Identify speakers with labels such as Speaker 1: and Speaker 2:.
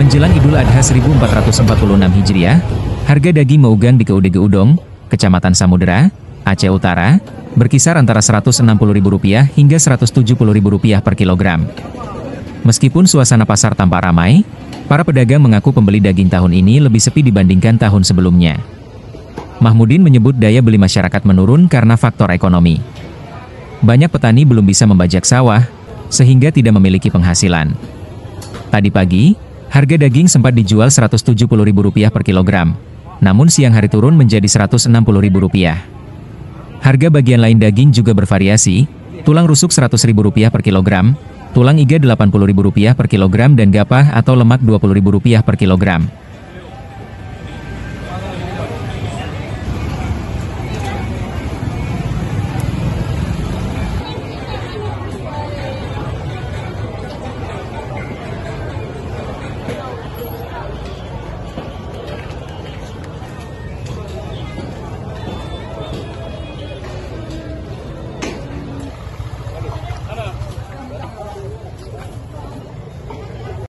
Speaker 1: Menjelang Idul Adha 1446 Hijriah, harga daging meugang di KUDG Udong, Kecamatan Samudera, Aceh Utara, berkisar antara Rp160.000 hingga Rp170.000 per kilogram. Meskipun suasana pasar tampak ramai, para pedagang mengaku pembeli daging tahun ini lebih sepi dibandingkan tahun sebelumnya. Mahmudin menyebut daya beli masyarakat menurun karena faktor ekonomi. Banyak petani belum bisa membajak sawah, sehingga tidak memiliki penghasilan. Tadi pagi, harga daging sempat dijual Rp170.000 per kilogram, namun siang hari turun menjadi Rp160.000. Harga bagian lain daging juga bervariasi, tulang rusuk Rp100.000 per kilogram, tulang iga Rp80.000 per kilogram dan gapah atau lemak Rp20.000 per kilogram.